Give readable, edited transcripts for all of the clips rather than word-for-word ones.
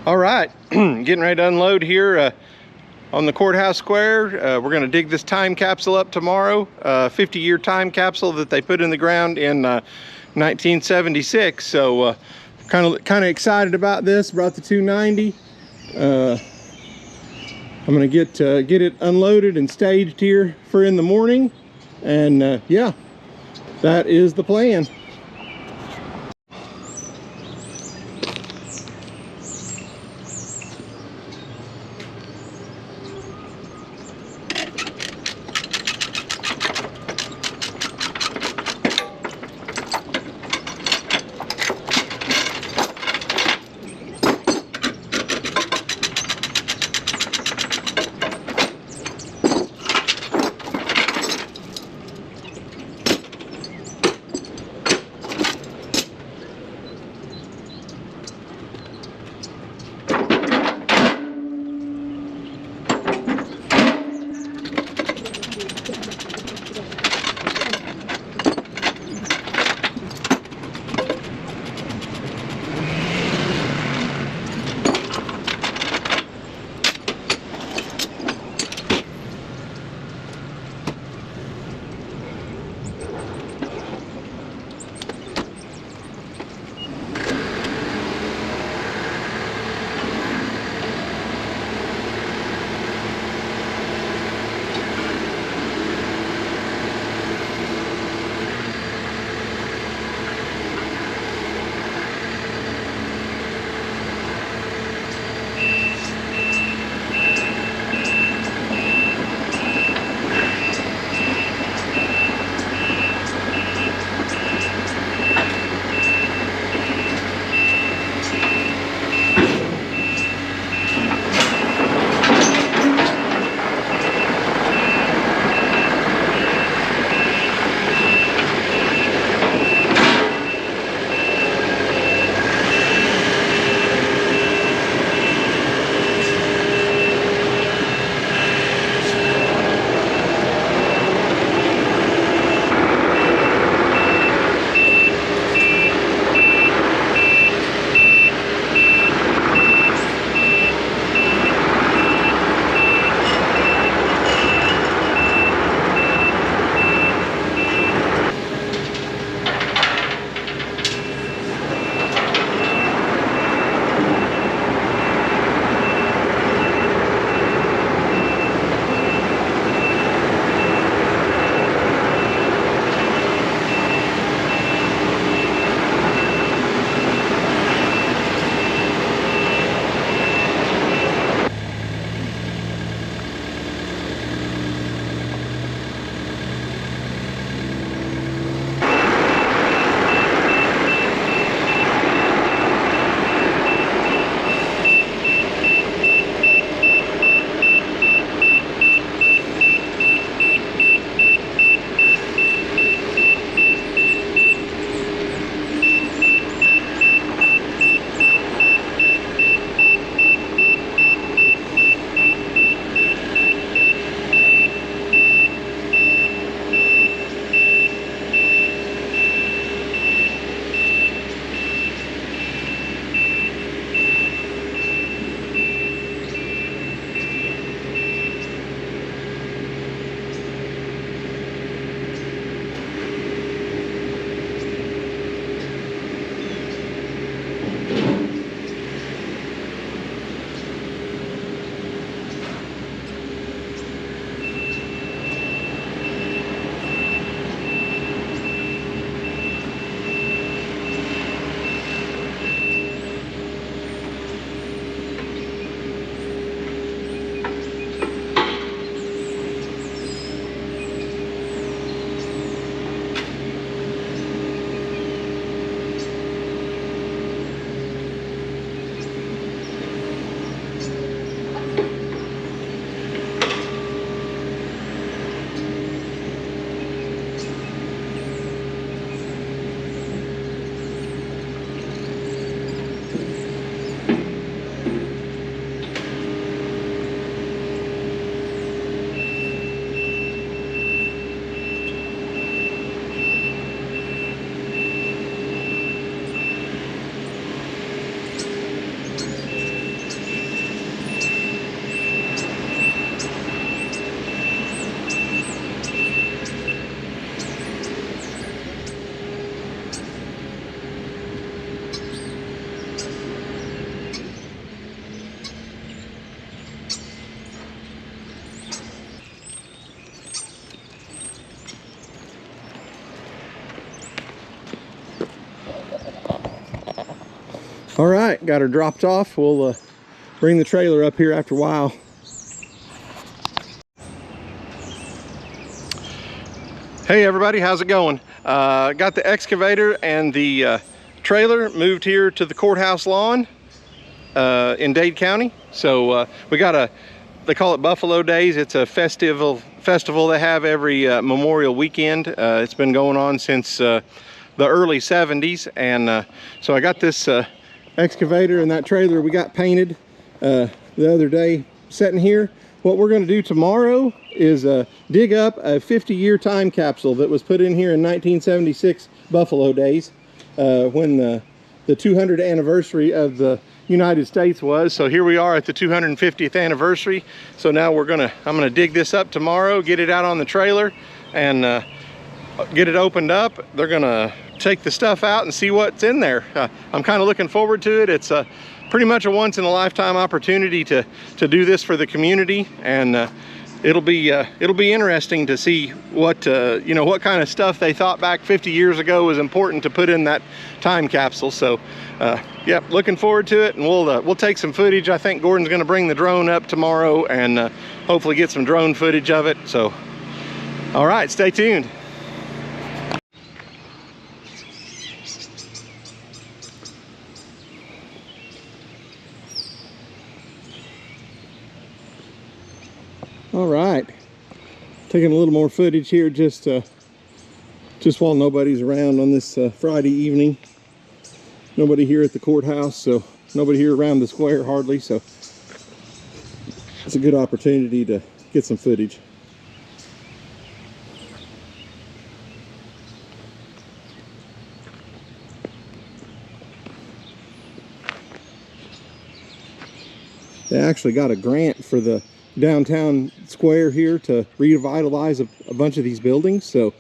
All right, getting ready to unload here on the courthouse square. We're going to dig this time capsule up tomorrow. 50-year time capsule that they put in the ground in 1976. So kind of excited about this. Brought the 290. I'm going to get it unloaded and staged here for in the morning. And yeah, that is the plan. All right, got her dropped off. We'll bring the trailer up here after a while. Hey everybody, how's it going? Got the excavator and the trailer moved here to the courthouse lawn in Dade County. So we got they call it Buffalo Days. It's a festival they have every Memorial weekend. It's been going on since the early 70s, and so I got this excavator and that trailer we got painted the other day sitting here. What we're going to do tomorrow is dig up a 50-year time capsule that was put in here in 1976 Buffalo Days, when the 200th anniversary of the United States was. So here we are at the 250th anniversary. So now I'm gonna dig this up tomorrow, get it out on the trailer, and get it opened up. They're gonna take the stuff out and see what's in there. I'm kind of looking forward to it. It's pretty much a once-in-a-lifetime opportunity to do this for the community, and it'll be interesting to see what you know, what kind of stuff they thought back 50 years ago was important to put in that time capsule. So yeah, looking forward to it, and we'll take some footage. I think Gordon's going to bring the drone up tomorrow and hopefully get some drone footage of it. So all right, stay tuned. All right, taking a little more footage here just while nobody's around on this Friday evening. Nobody here at the courthouse, so nobody here around the square hardly, so it's a good opportunity to get some footage. They actually got a grant for the downtown square here to revitalize a bunch of these buildings, so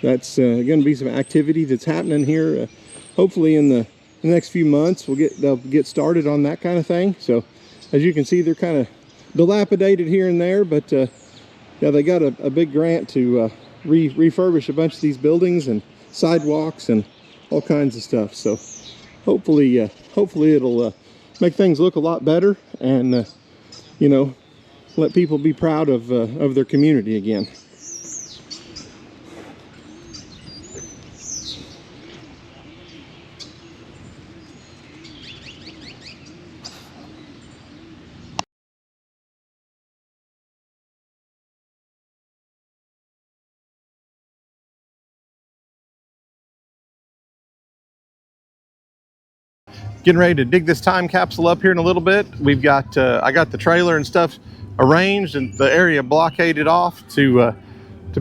that's going to be some activity that's happening here. Hopefully in the next few months they'll get started on that kind of thing. So as you can see, they're kind of dilapidated here and there, but yeah, they got a big grant to refurbish a bunch of these buildings and sidewalks and all kinds of stuff. So hopefully it'll make things look a lot better, and you know, let people be proud of their community again. Getting ready to dig this time capsule up here in a little bit. We've got I got the trailer and stuff arranged and the area blockaded off to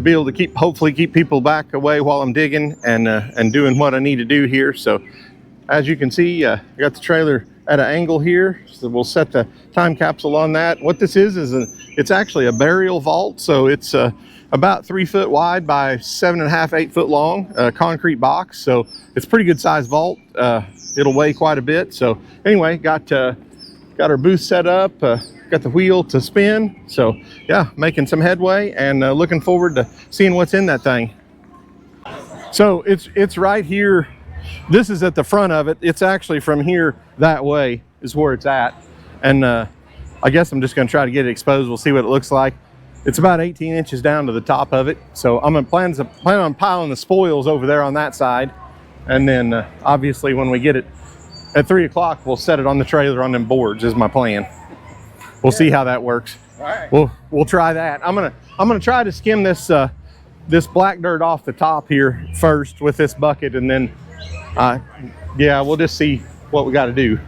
be able to hopefully keep people back away while I'm digging and doing what I need to do here. So as you can see, I got the trailer at an angle here, so we'll set the time capsule on that. What this is it's actually a burial vault, so it's about 3 foot wide by 7.5, 8 foot long, concrete box. So it's a pretty good size vault. It'll weigh quite a bit. So anyway, got our booth set up, got the wheel to spin. So yeah, making some headway and looking forward to seeing what's in that thing. So it's right here. This is at the front of it. It's actually from here that way is where it's at. And I guess I'm just gonna try to get it exposed. We'll see what it looks like. It's about 18 inches down to the top of it. So I'm gonna plan on piling the spoils over there on that side. And then obviously when we get it at 3 o'clock, we'll set it on the trailer on them boards is my plan. We'll see how that works. All right. We'll try that. I'm gonna try to skim this this black dirt off the top here first with this bucket, and then yeah, we'll just see what we got to do.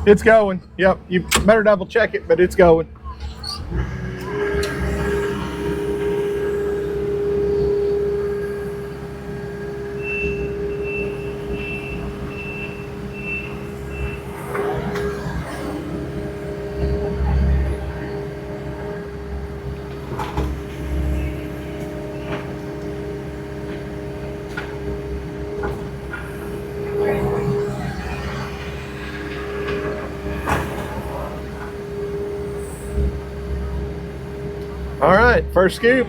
It's going. Yep, you better double check it, but it's going. right, first scoop.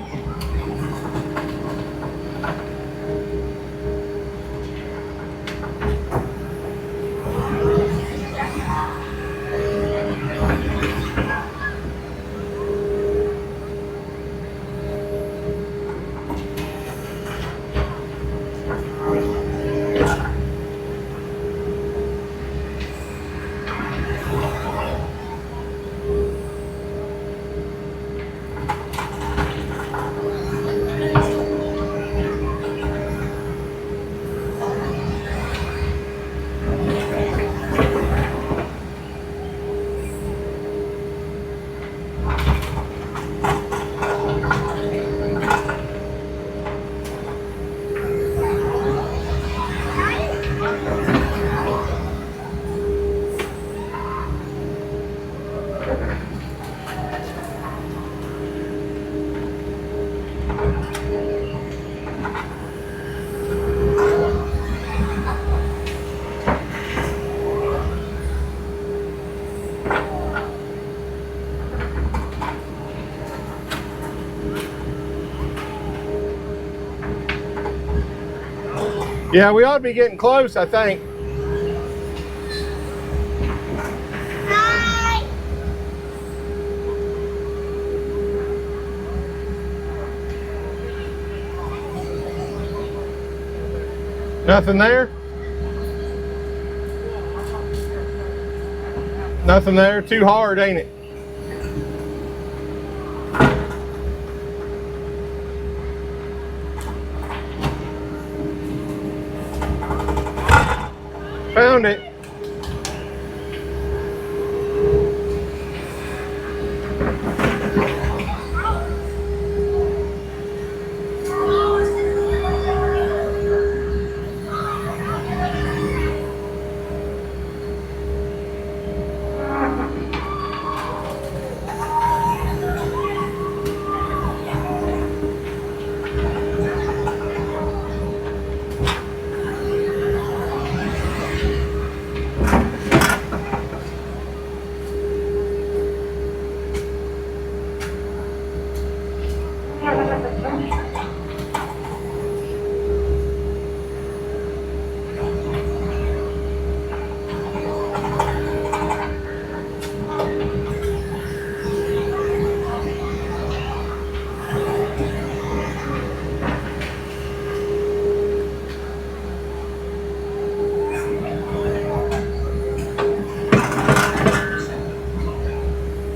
Yeah, we ought to be getting close, I think. Hi. Nothing there? Nothing there? Too hard, ain't it? Found it.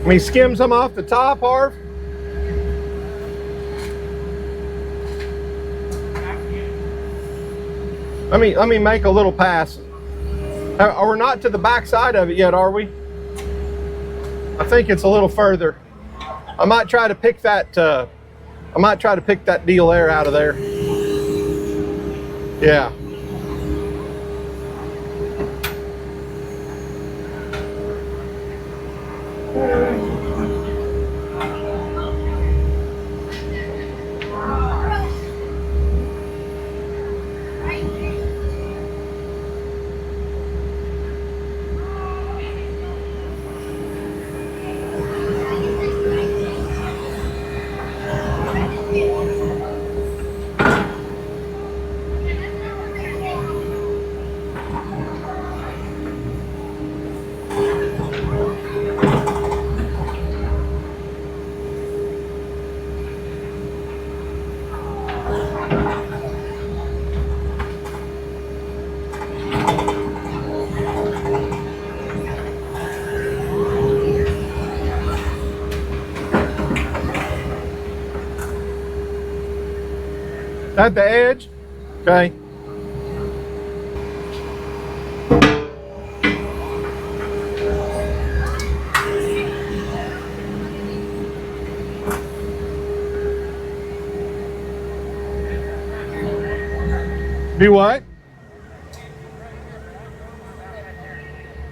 Let me skim some off the top, Harv. Let me make a little pass. We're not to the back side of it yet, are we? I think it's a little further. I might try to pick that. I might try to pick that deal there out of there. Yeah. At the edge? Okay. Do what?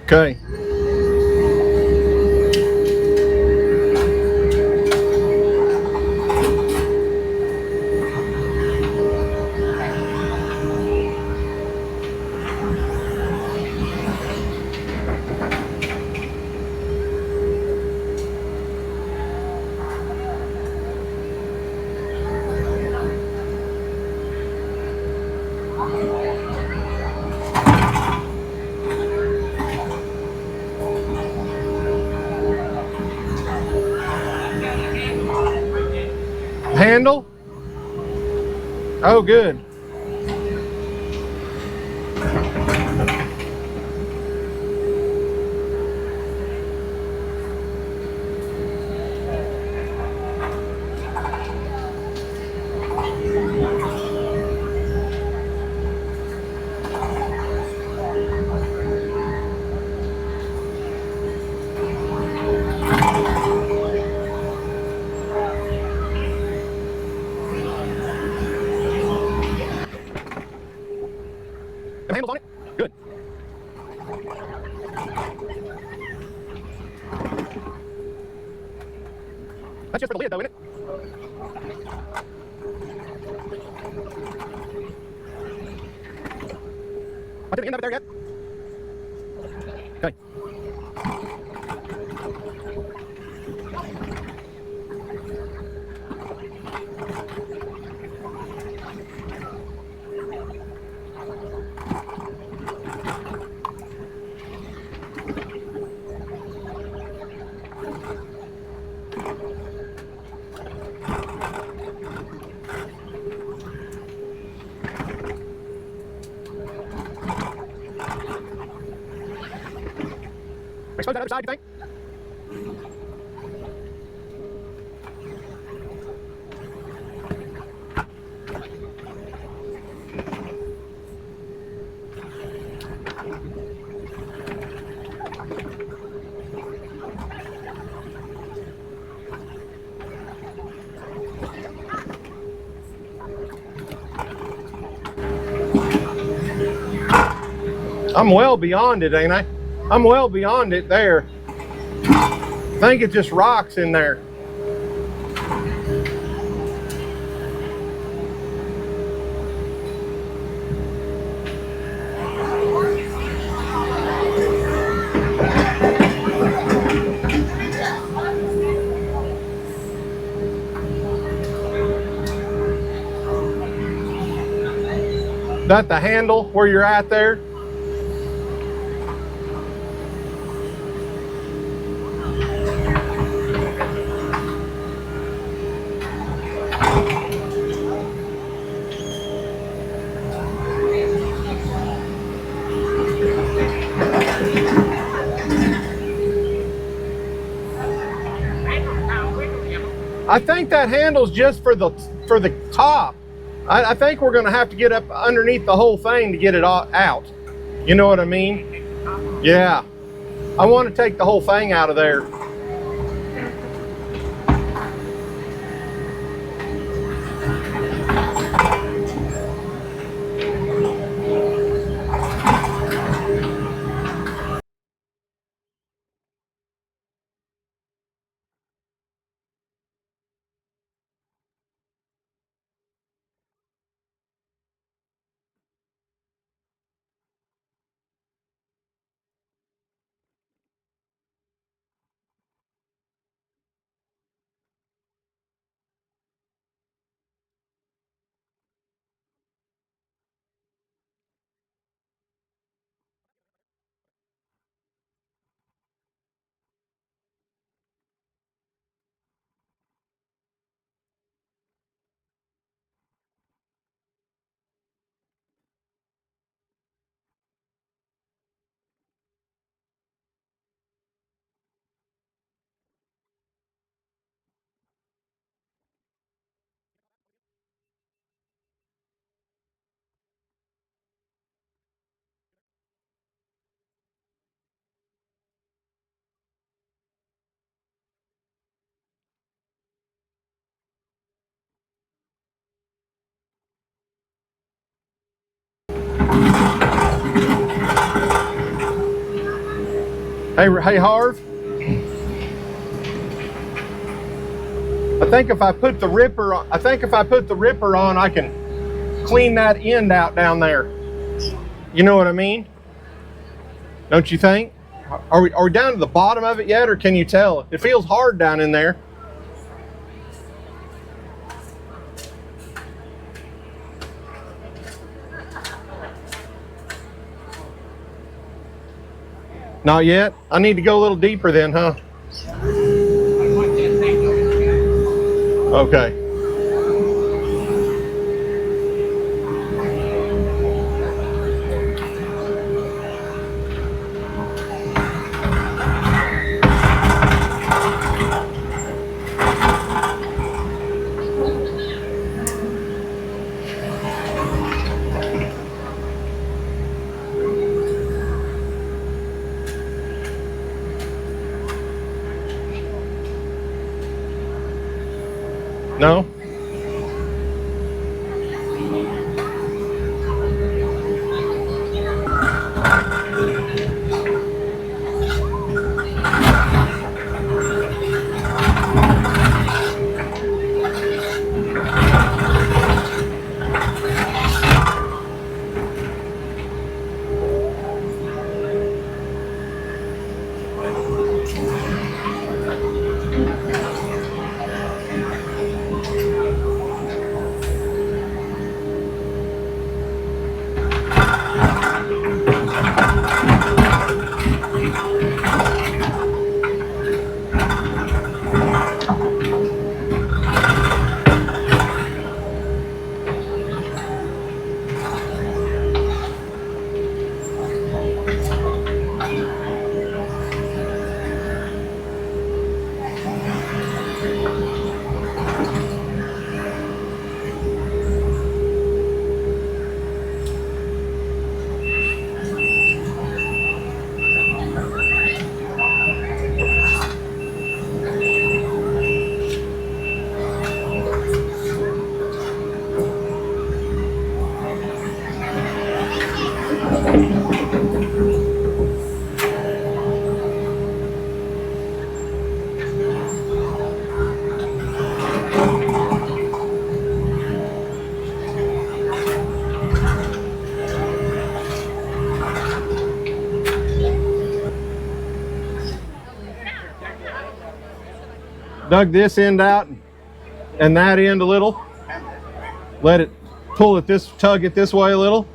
Okay. Handle? Oh, good. The handles on it? Good. That's just for the lid though, isn't it? I didn't end of it there yet. Okay. Expose that other side, you think? I'm well beyond it, ain't I? I'm well beyond it there. I think it just rocks in there. That the handle where you're at there? I think that handle's just for the top. I think we're gonna have to get up underneath the whole thing to get it all out. You know what I mean? Yeah. I want to take the whole thing out of there. Hey Harv. I think if I put the ripper on, I can clean that end out down there. You know what I mean? Don't you think? Are we down to the bottom of it yet, or can you tell? It feels hard down in there. Not yet? I need to go a little deeper then, huh? Okay. No? Dug this end out and that end a little. Let it pull it this, tug it this way a little.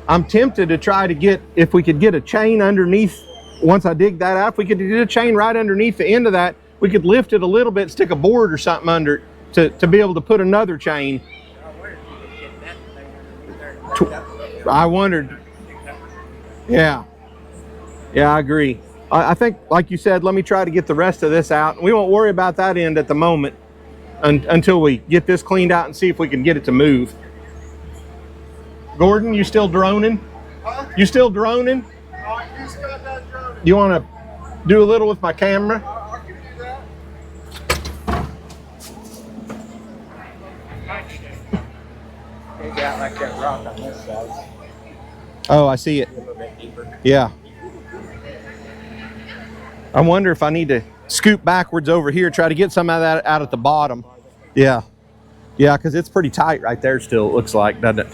I'm tempted to try to get, if we could get a chain underneath, once I dig that out, if we could get a chain right underneath the end of that, we could lift it a little bit, stick a board or something under it to be able to put another chain. I wondered. Yeah. Yeah, I agree. I think, like you said, let me try to get the rest of this out. We won't worry about that end at the moment until we get this cleaned out and see if we can get it to move. Gordon, you still droning? Huh? You still droning? I just got done droning. You want to do a little with my camera? I can do that. It got like that rock on this side. Oh, I see it. A little bit deeper. Yeah. I wonder if I need to scoop backwards over here, try to get some of that out at the bottom. Yeah. Yeah, because it's pretty tight right there still, it looks like, doesn't it?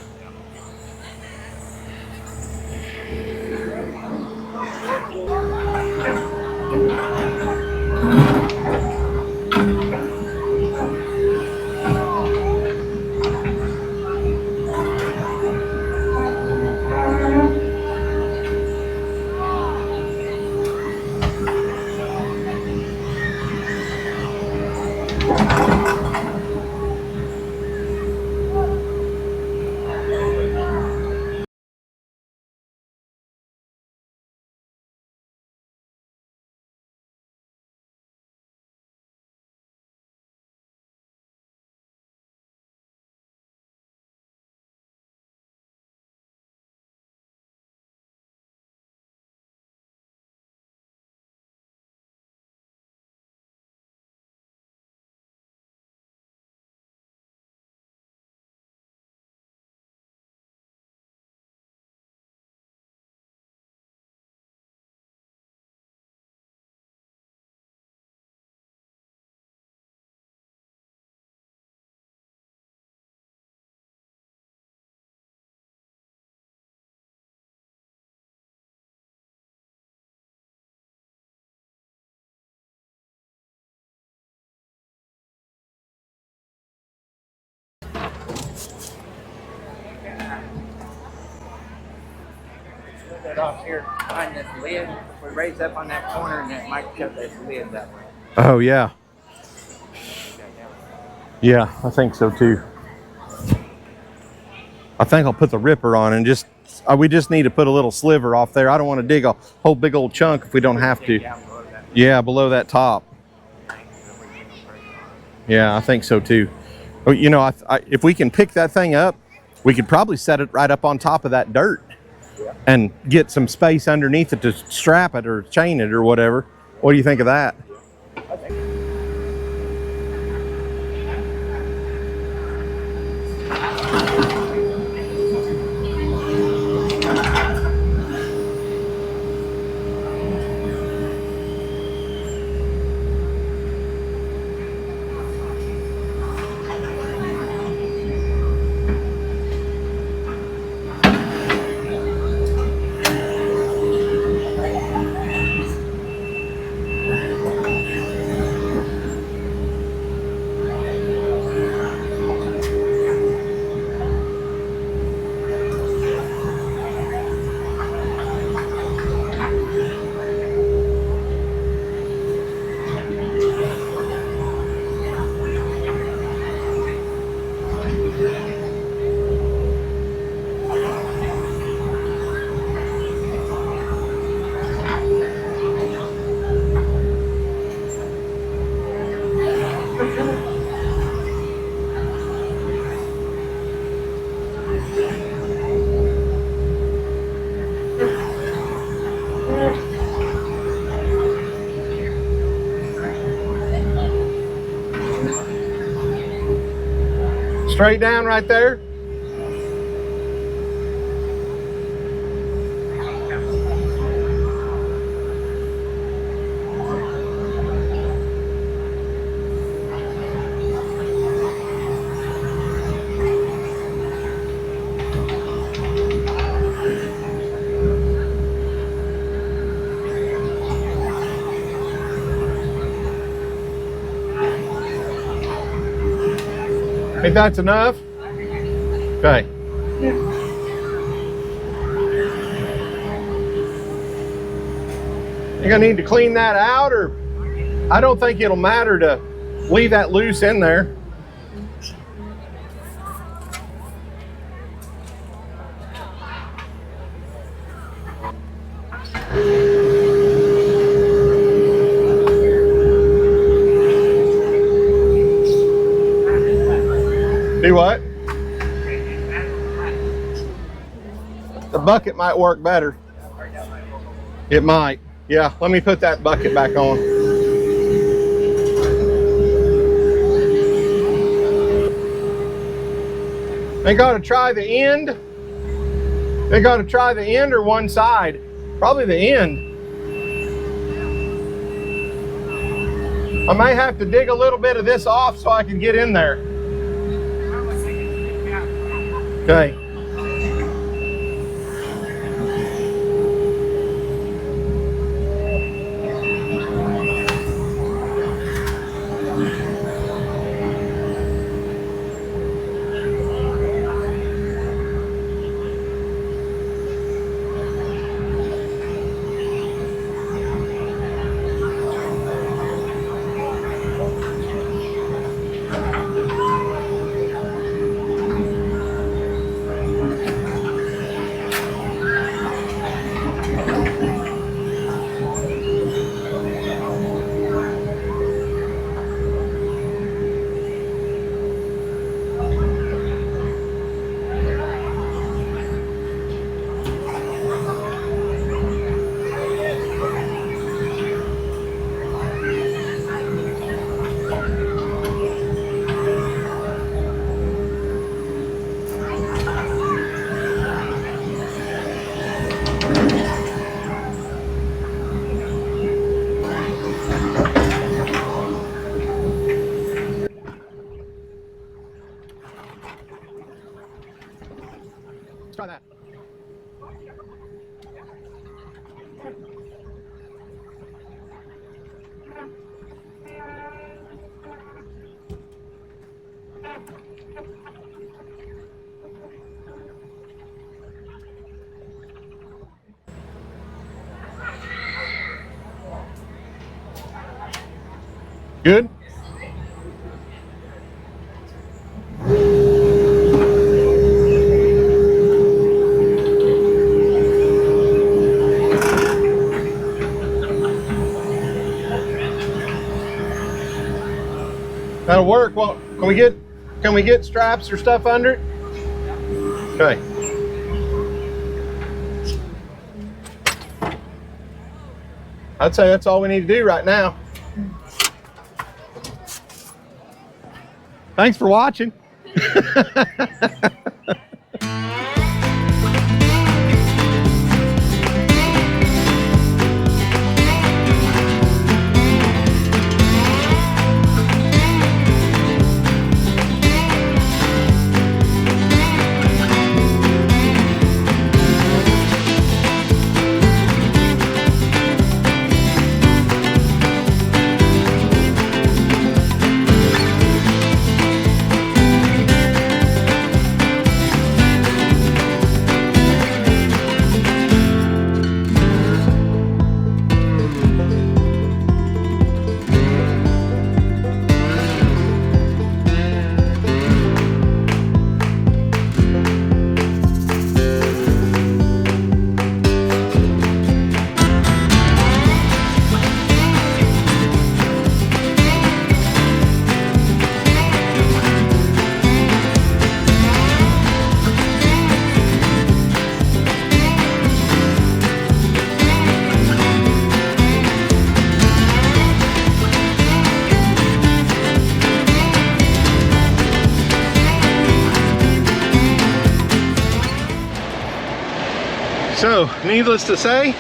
off here behind this lid. If we raise up on that corner, and it might shut this lid that way. Oh, yeah. Yeah, I think so too. I think I'll put the ripper on and just, we just need to put a little sliver off there. I don't want to dig a whole big old chunk if we don't have to. Yeah, below that top. Yeah, I think so too. But you know, if we can pick that thing up, we could probably set it right up on top of that dirt and get some space underneath it to strap it or chain it or whatever. What do you think of that? Straight down right there. Think that's enough? Okay. Think I need to clean that out, or I don't think it'll matter to leave that loose in there. Do what? The bucket might work better. It might. Yeah, let me put that bucket back on. They got to try the end. They got to try the end or one side. Probably the end. I may have to dig a little bit of this off so I can get in there. Okay. Try that. Good? That'll work. Well, can we get straps or stuff under it? Okay. I'd say that's all we need to do right now. Thanks for watching. So, needless to say,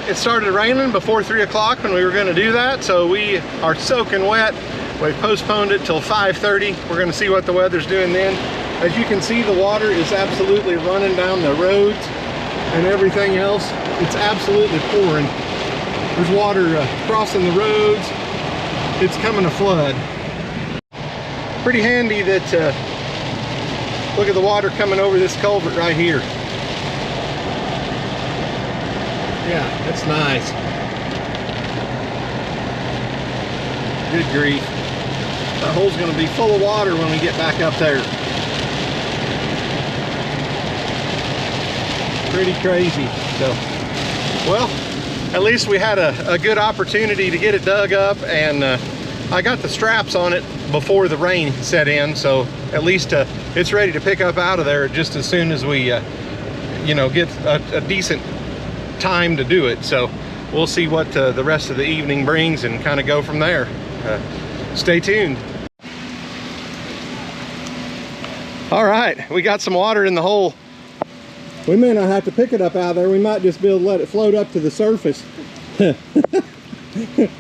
it started raining before 3 o'clock when we were going to do that, so we are soaking wet. We postponed it till 5:30. We're going to see what the weather's doing then. As you can see, the water is absolutely running down the roads and everything else. It's absolutely pouring. There's water crossing the roads. It's coming to flood. Pretty handy that, look at the water coming over this culvert right here. Yeah, that's nice. Good grief. That hole's going to be full of water when we get back up there. Pretty crazy. So, well, at least we had a good opportunity to get it dug up, and I got the straps on it before the rain set in, so at least it's ready to pick up out of there just as soon as we, you know, get a decent time to do it. So we'll see what the rest of the evening brings and kind of go from there. Stay tuned. All right, we got some water in the hole. We may not have to pick it up out of there. We might just be able to let it float up to the surface.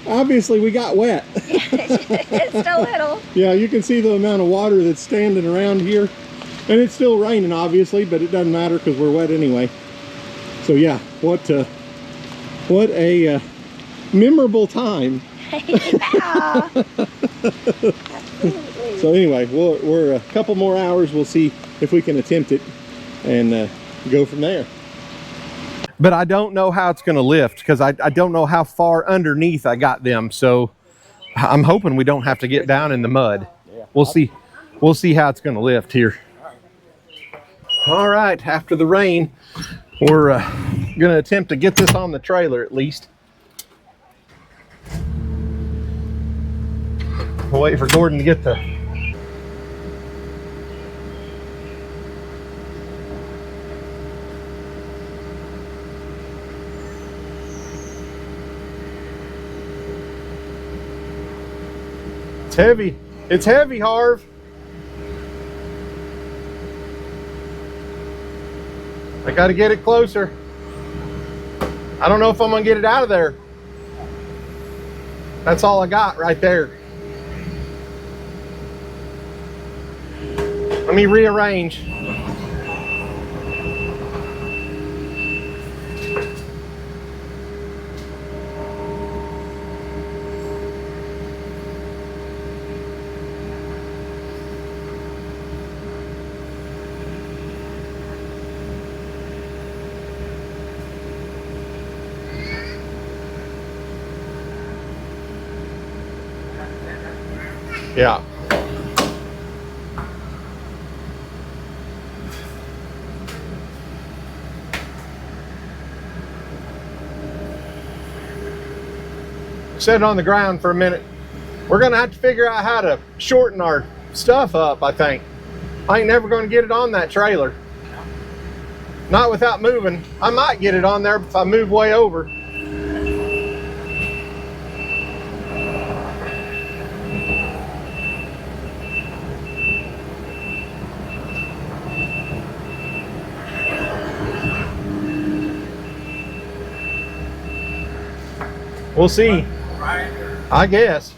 Obviously we got wet. Just a little. Yeah, you can see the amount of water that's standing around here, and it's still raining obviously, but it doesn't matter because we're wet anyway. So yeah, what a memorable time. Yeah. Absolutely. So anyway, we're a couple more hours. We'll see if we can attempt it and go from there. But I don't know how it's going to lift because I don't know how far underneath I got them. So I'm hoping we don't have to get down in the mud. We'll see. We'll see how it's going to lift here. All right, after the rain, we're going to attempt to get this on the trailer at least. We'll wait for Gordon to get the... It's heavy. It's heavy, Harv. I got to get it closer. I don't know if I'm going to get it out of there. That's all I got right there. Let me rearrange. Yeah. Set it on the ground for a minute. We're gonna have to figure out how to shorten our stuff up, I think. I ain't never gonna get it on that trailer. Not without moving. I might get it on there if I move way over. We'll see. I guess.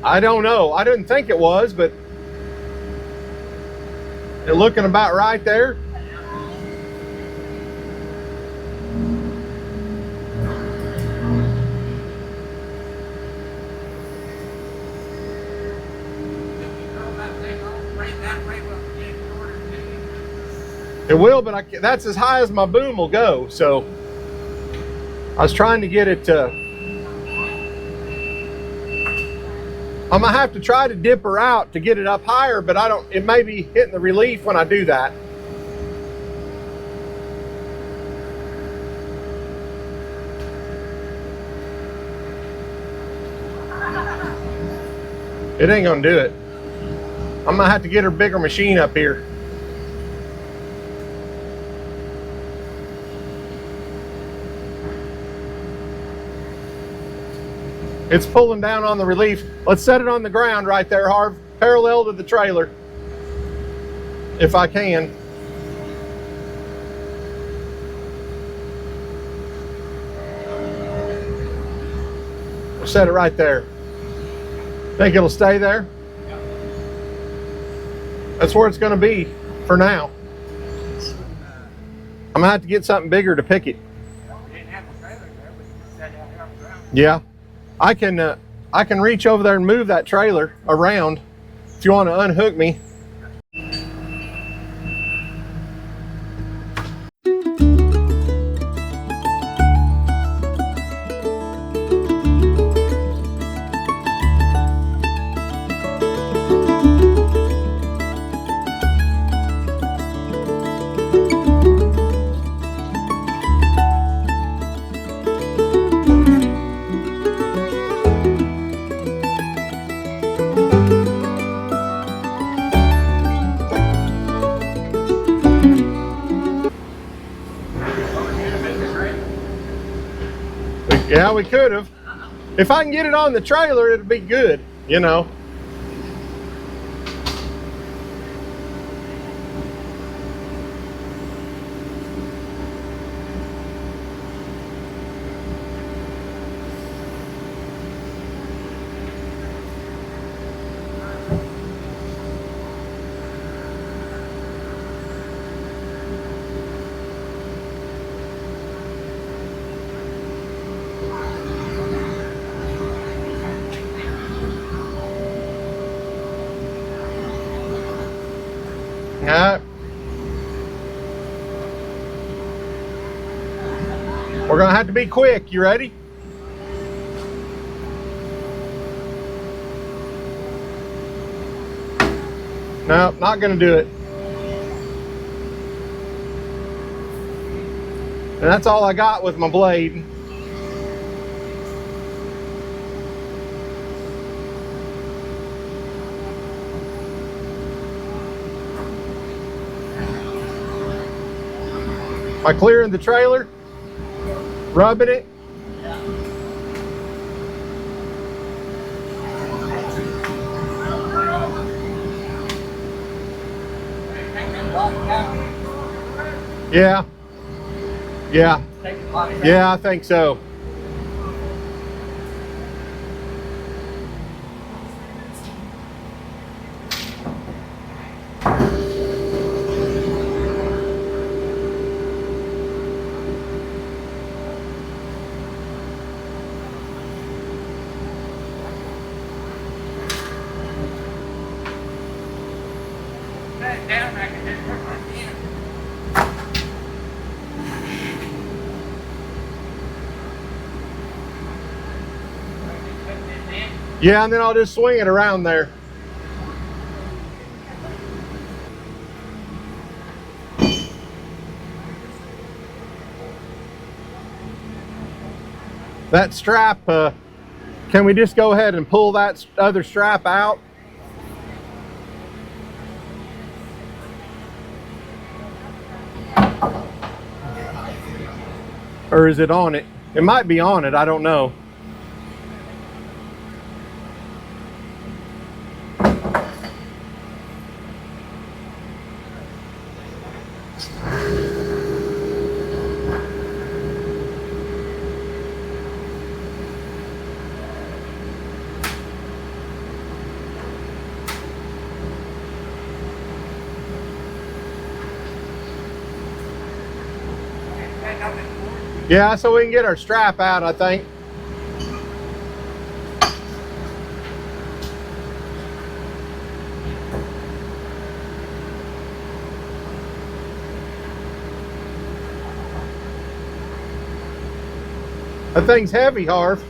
I don't know. I didn't think it was, but it's looking about right there. It will, but that's as high as my boom will go. So I was trying to get it to. I'm gonna have to try to dip her out to get it up higher, but I don't. It may be hitting the relief when I do that. It ain't gonna do it. I'm gonna have to get her bigger machine up here. It's pulling down on the relief. Let's set it on the ground right there, Harv, parallel to the trailer, if I can. We'll set it right there. Think it'll stay there? That's where it's gonna be for now. I'm gonna have to get something bigger to pick it. Yeah. I can reach over there and move that trailer around if you want to unhook me. Yeah, we could have. If I can get it on the trailer, it'll be good, you know. All right. We're gonna have to be quick. You ready? No, not gonna do it. And that's all I got with my blade. Am I clearing the trailer? Rubbing it? Yeah. Yeah. Yeah, I think so. Down Yeah, and then I'll just swing it around there. That strap, can we just go ahead and pull that other strap out? Or is it on it? It might be on it, I don't know. Yeah, so we can get our strap out, I think. That thing's heavy, Harv.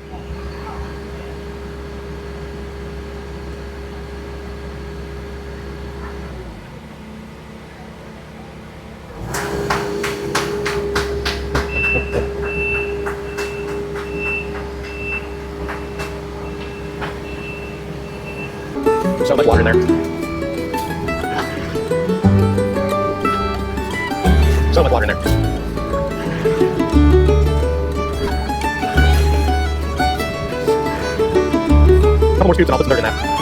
There's so much water in there. So much water in there. A couple more scoops and I'll put some dirt in that.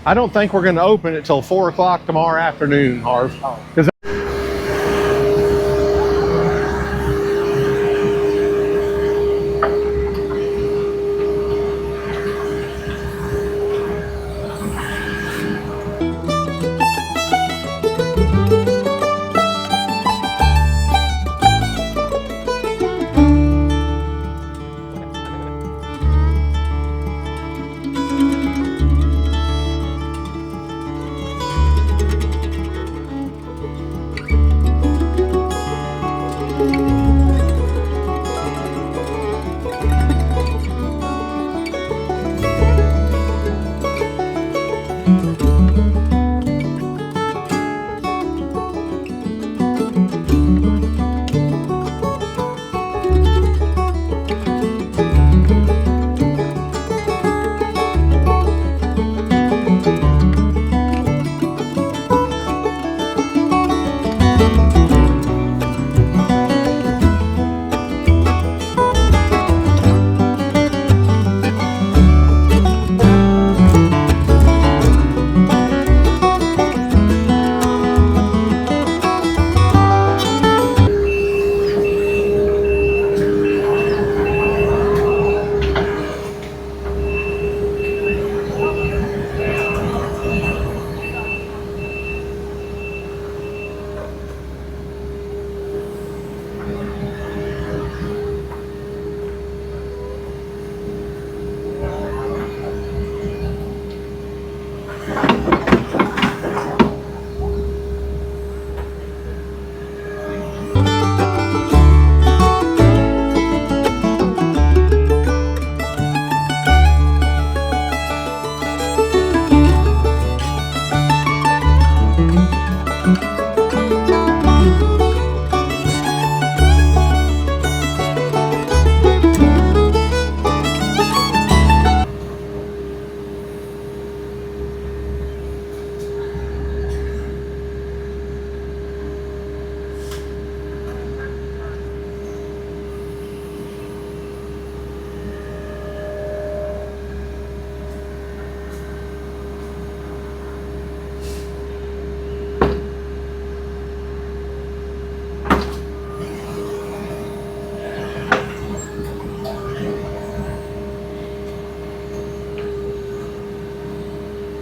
I don't think we're going to open it till 4 o'clock tomorrow afternoon, Harv. Because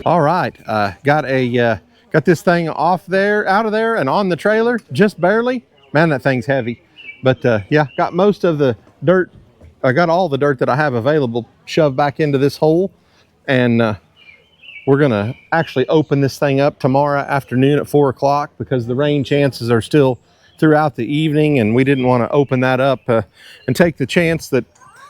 All right, got this thing out of there, and on the trailer, just barely. Man, that thing's heavy. But yeah, got most of the dirt. I got all the dirt that I have available shoved back into this hole, and we're gonna actually open this thing up tomorrow afternoon at 4 o'clock because the rain chances are still throughout the evening, and we didn't want to open that up and take the chance that,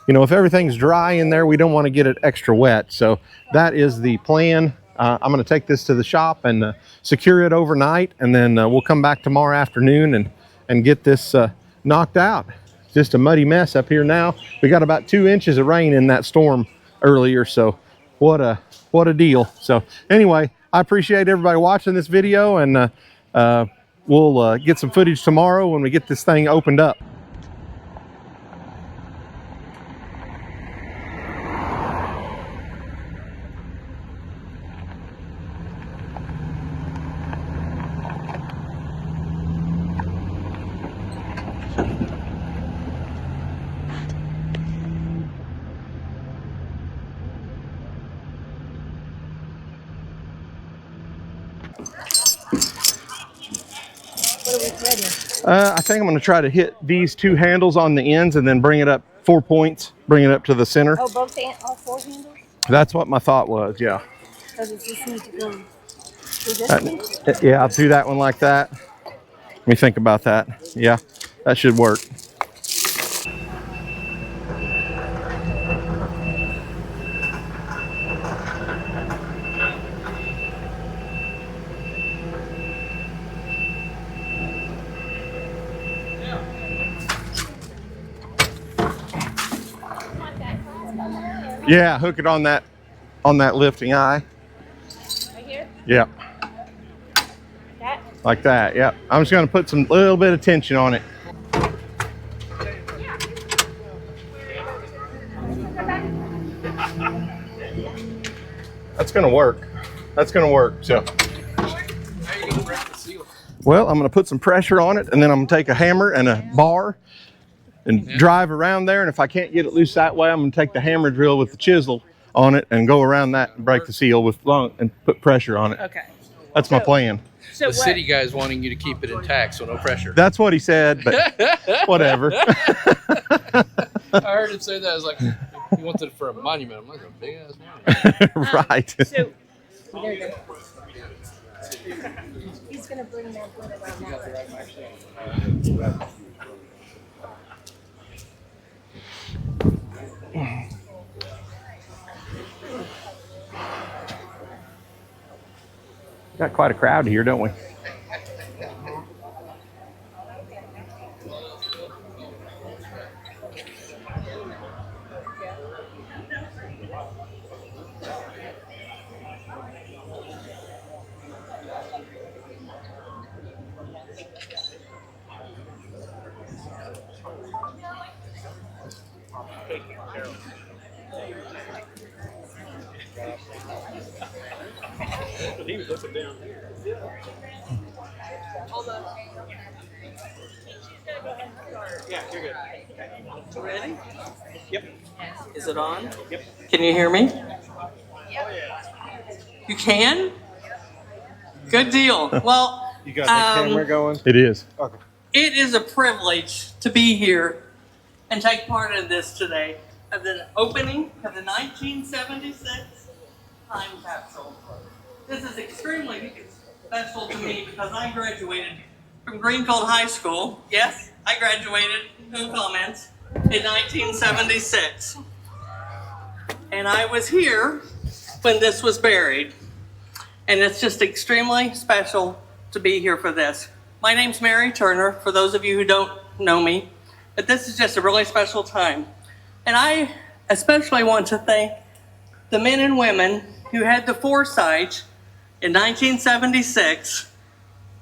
you know, if everything's dry in there, we don't want to get it extra wet. So that is the plan. I'm going to take this to the shop and secure it overnight, and then we'll come back tomorrow afternoon and get this knocked out. Just a muddy mess up here now. We got about 2 inches of rain in that storm earlier, so what a deal. So anyway, I appreciate everybody watching this video, and we'll get some footage tomorrow when we get this thing opened up. I think I'm going to try to hit these 2 handles on the ends and then bring it up 4 points, bring it up to the center. Oh, all 4 handles? That's what my thought was, yeah. Or does this need to go through this one? Yeah, I'll do that one like that. Let me think about that. Yeah, that should work. Yeah, hook it on that lifting eye. Right here? Yep. That? Like that, yep. I'm just gonna put some little bit of tension on it. That's gonna work. That's gonna work, so. Well, I'm gonna put some pressure on it, and then I'm gonna take a hammer and a bar and drive around there, and if I can't get it loose that way, I'm gonna take the hammer drill with the chisel on it and go around that and break the seal with and put pressure on it. Okay. That's my plan. So the city guy's wanting you to keep it intact, so no pressure. That's what he said, but whatever. I heard him say that. I was like, he wanted it for a monument. I'm like, a big ass monument. Right. So, there you go. He's going to bring that one around that way. Got quite a crowd here, don't we? He was looking down here. Yeah, you're good. Ready? Yep. Is it on? Yep. Can you hear me? You can? Good deal. Well, You got that camera going? It is. Okay. it is a privilege to be here and take part in this today of the opening of the 1976 Time Capsule. This is extremely special to me because I graduated from Greenfield High School. Yes, I graduated, no comments, in 1976. And I was here when this was buried. And it's just extremely special to be here for this. My name's Mary Turner, for those of you who don't know me, but this is just a really special time. And I especially want to thank the men and women who had the foresight in 1976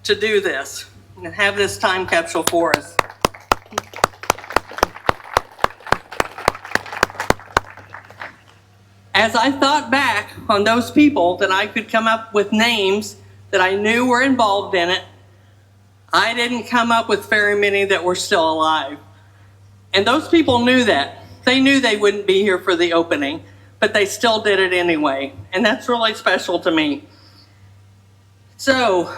to do this and have this time capsule for us. As I thought back on those people that I could come up with names that I knew were involved in it, I didn't come up with very many that were still alive. And those people knew that. They knew they wouldn't be here for the opening, but they still did it anyway. And that's really special to me. So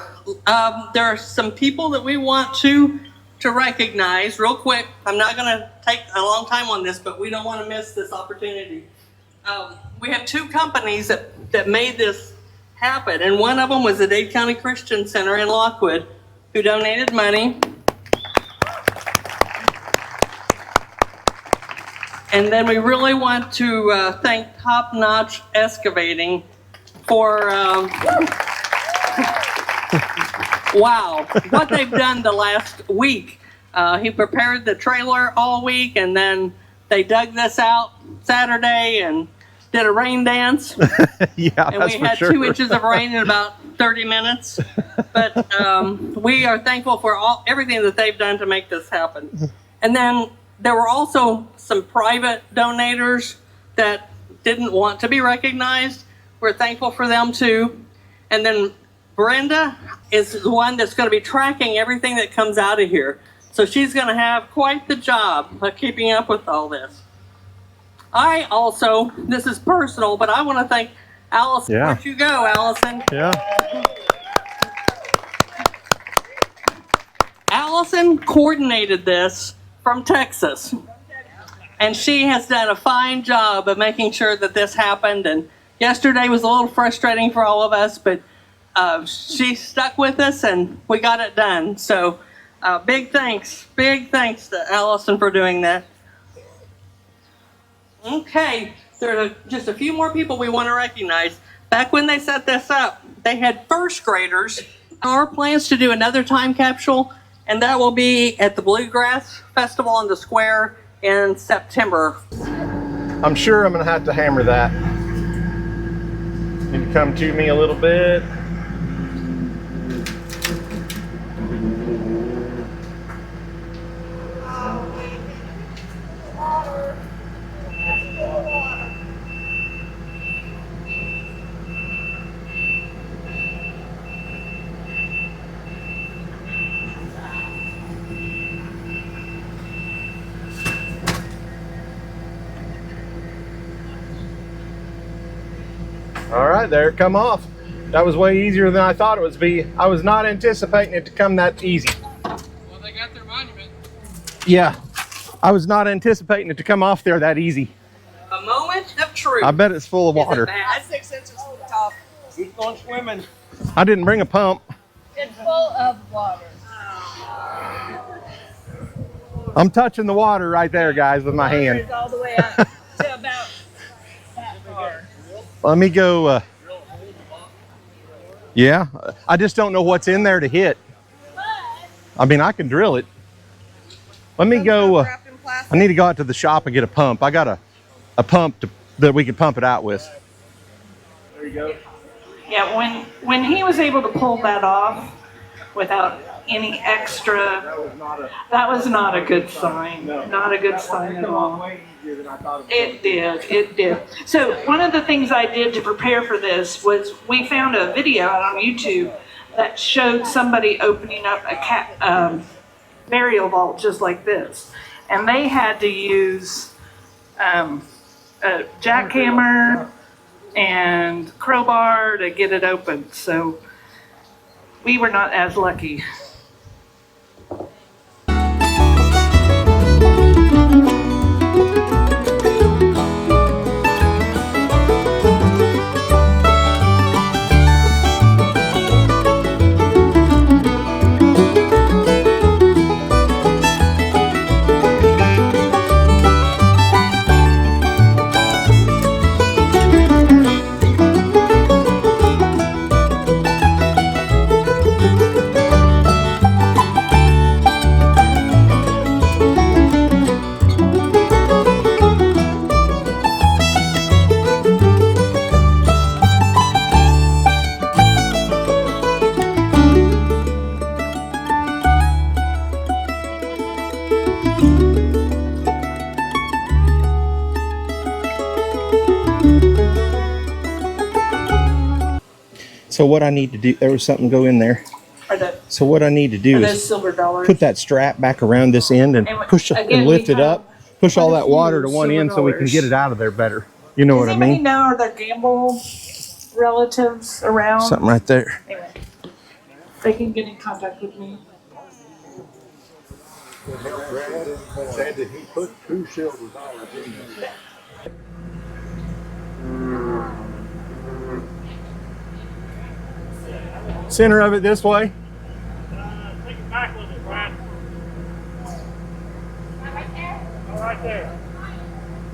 there are some people that we want to recognize real quick. I'm not going to take a long time on this, but we don't want to miss this opportunity. We have two companies that made this happen, and one of them was the Dade County Christian Center in Lockwood, who donated money. And then we really want to thank Top Notch Excavating for wow, what they've done the last week. He prepared the trailer all week, and then they dug this out Saturday and did a rain dance. Yeah, and we had 2 inches of rain in about 30 minutes. But we are thankful for everything that they've done to make this happen. And then there were also some private donators that didn't want to be recognized. We're thankful for them too. And then Brenda is the one that's going to be tracking everything that comes out of here. So she's going to have quite the job of keeping up with all this. I also, this is personal, but I want to thank Allison. Yeah. Where'd you go, Allison? Yeah. Allison coordinated this from Texas. And she has done a fine job of making sure that this happened. And yesterday was a little frustrating for all of us, but she stuck with us and we got it done. So big thanks to Allison for doing that. Okay, there are just a few more people we want to recognize. Back when they set this up, they had first graders. Our plans to do another time capsule, and that will be at the Bluegrass Festival on the Square in September. I'm sure I'm gonna have to hammer that. Need to come to me a little bit. All right, there it come off. That was way easier than I thought it would be. I was not anticipating it to come that easy. Well, they got their monument. Yeah, I was not anticipating it to come off there that easy. A moment of truth. I bet it's full of water. That's 6 inches from the top. Keep going swimming. I didn't bring a pump. It's full of water. I'm touching the water right there, guys, with my hand. It's all the way up to about that far. Let me go. Yeah, I just don't know what's in there to hit. I mean, I can drill it. Let me go. I need to go out to the shop and get a pump. I got a pump that we could pump it out with. There you go. Yeah, when he was able to pull that off without any extra, that was not a good sign. Not a good sign at all. It did. So one of the things I did to prepare for this was we found a video out on YouTube that showed somebody opening up a burial vault just like this. And they had to use a jackhammer and crowbar to get it open. So we were not as lucky. So what I need to do, there was something go in there. So what I need to do is Silver dollars. put that strap back around this end and push again, and lift we it up, push all that water to one silver end so we can dollars. get it out of there better. You know Does what I anybody mean? know, are there Gamble relatives around? Something right there. Anyway, they can get in contact with me. Said that he put $2 silver in there. Center of it this way. Take it back a little bit, Brad. Right there. Oh, right there.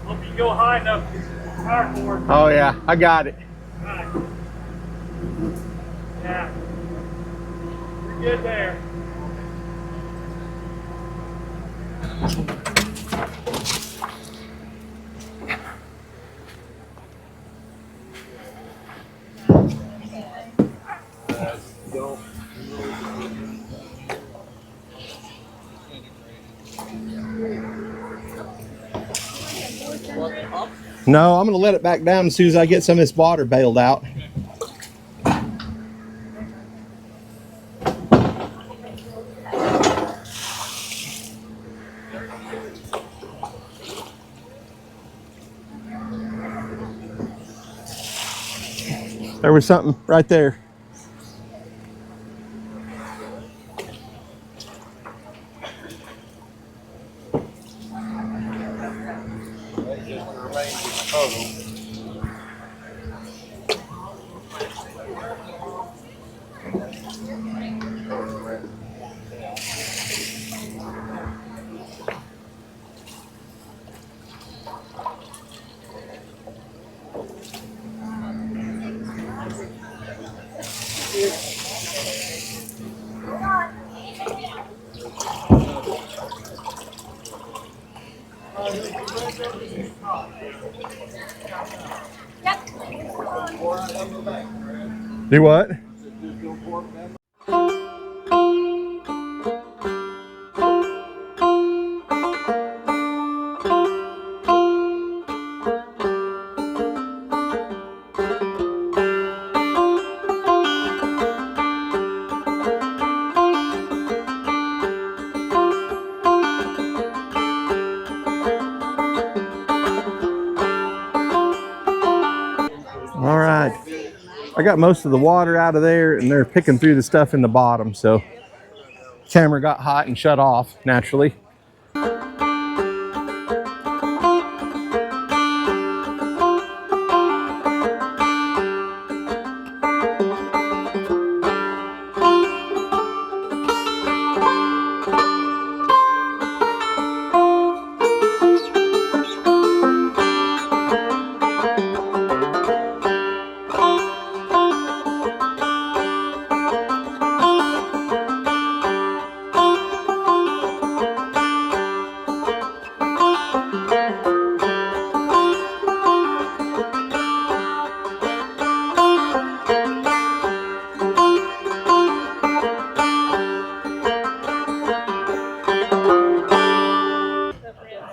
Hope you go high enough power cord. Oh yeah, I got it. Right. Yeah. You're good there. No, I'm gonna let it back down as soon as I get some of this water bailed out. There was something right there. Do what? All right. I got most of the water out of there and they're picking through the stuff in the bottom, so camera got hot and shut off naturally.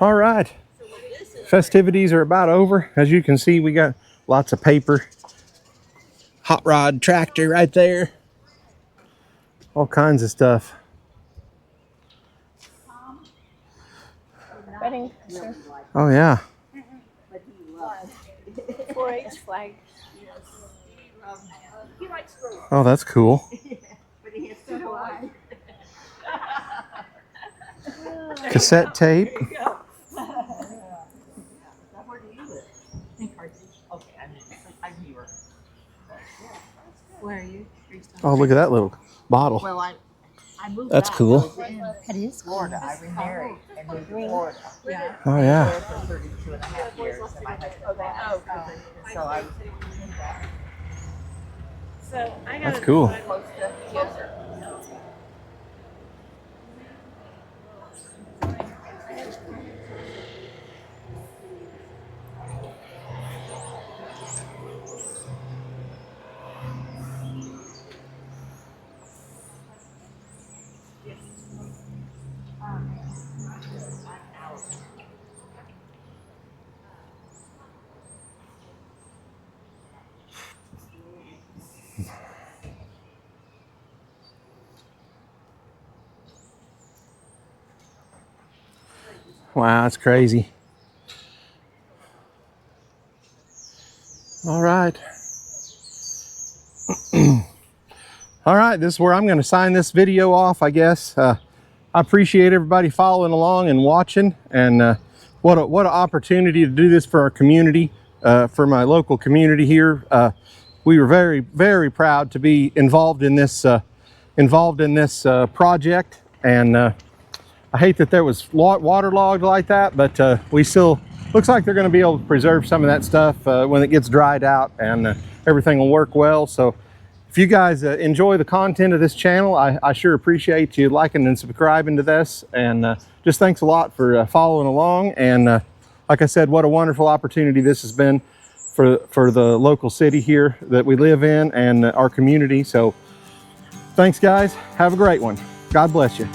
All right, festivities are about over. As you can see, we got lots of paper, hot rod tractor right there, all kinds of stuff. Wedding picture. Oh yeah. 4-H flag. Oh, that's cool. Cassette tape. Where are you? Oh, look at that little bottle. Well, I moved That's back. cool. I was in That is Florida. I remarried and moved to Florida. Yeah. Oh I was yeah. there for 32 and a half years, and my husband passed. So I was So I got That's cool. close to Houston. Wow, that's crazy. All right. All right, this is where I'm going to sign this video off, I guess. I appreciate everybody following along and watching, and what an opportunity to do this for our community, for my local community here. We were very, very proud to be involved in this project, and I hate that there was waterlogged like that, but we still looks like they're going to be able to preserve some of that stuff when it gets dried out, and everything will work well. So if you guys enjoy the content of this channel, I sure appreciate you liking and subscribing to this, and just thanks a lot for following along. And like I said, what a wonderful opportunity this has been for the local city here that we live in, and our community. So thanks guys, have a great one. God bless you.